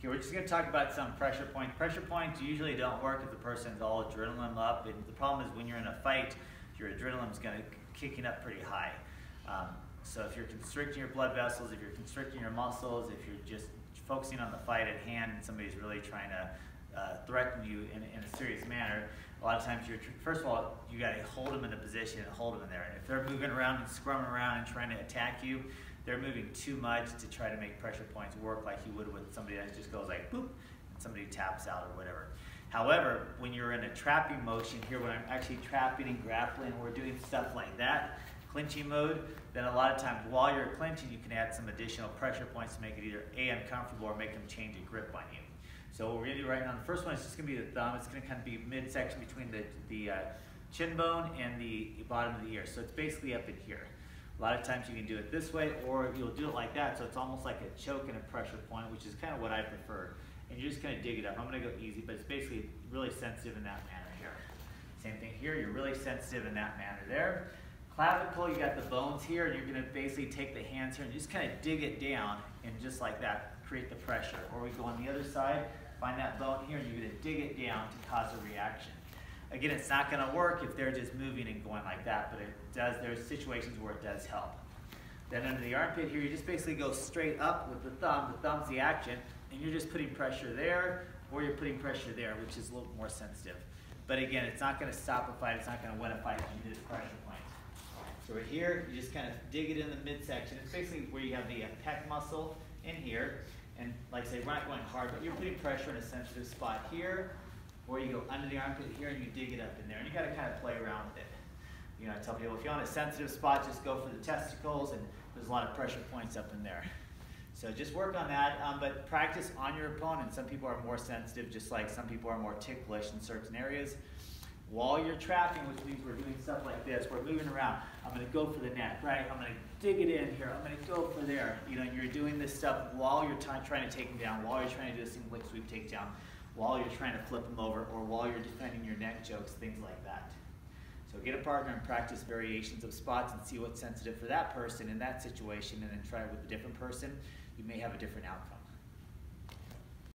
Okay, we're just going to talk about some pressure points. Pressure points usually don't work if the person's all adrenaline up. And the problem is when you're in a fight, your adrenaline is going to kicking up pretty high. So if you're constricting your blood vessels, if you're constricting your muscles, if you're just focusing on the fight at hand and somebody's really trying to threaten you in a serious manner, a lot of times first of all, you got to hold them in a position and hold them in there. And if they're moving around and scrumming around and trying to attack you, they're moving too much to try to make pressure points work like you would with somebody that just goes like boop and somebody taps out or whatever. However, when you're in a trapping motion here, when I'm actually trapping and grappling, we're doing stuff like that, clinching mode, then a lot of times while you're clinching, you can add some additional pressure points to make it either A, uncomfortable, or make them change a grip on you. So what we're going to do right now, the first one is just going to be the thumb. It's going to kind of be midsection between the chin bone and the bottom of the ear. So it's basically up in here. A lot of times you can do it this way, or you'll do it like that, so it's almost like a choke and a pressure point, which is kind of what I prefer. And you're just going to dig it up. I'm going to go easy, but it's basically really sensitive in that manner here. Same thing here, you're really sensitive in that manner there. Clavicle, you got the bones here, and you're going to basically take the hands here and just kind of dig it down, and just like that, create the pressure. Or we go on the other side, find that bone here, and you're going to dig it down to cause a reaction. Again, it's not going to work if they're just moving and going like that, but it does. There's situations where it does help. Then under the armpit here, you just basically go straight up with the thumb. The thumb's the action, and you're just putting pressure there, or you're putting pressure there, which is a little more sensitive. But again, it's not going to stop a fight. It's not going to win a fight if you do this pressure point. So right here, you just kind of dig it in the midsection. It's basically where you have the pec muscle in here. And like I say, we're not going hard, but you're putting pressure in a sensitive spot here, or you go under the armpit here and you dig it up in there. And you got to kind of play around with it. You know, I tell people if you're on a sensitive spot, just go for the testicles, and there's a lot of pressure points up in there. So just work on that, but practice on your opponent. Some people are more sensitive, just like some people are more ticklish in certain areas. While you're trapping, which means we're doing stuff like this, we're moving around. I'm going to go for the neck, right? I'm going to dig it in here. I'm going to go for there. You know, and you're doing this stuff while you're trying to take them down, while you're trying to do a single leg sweep takedown, while you're trying to flip them over, or while you're defending your neck chokes, things like that. So get a partner and practice variations of spots and see what's sensitive for that person in that situation, and then try it with a different person. You may have a different outcome.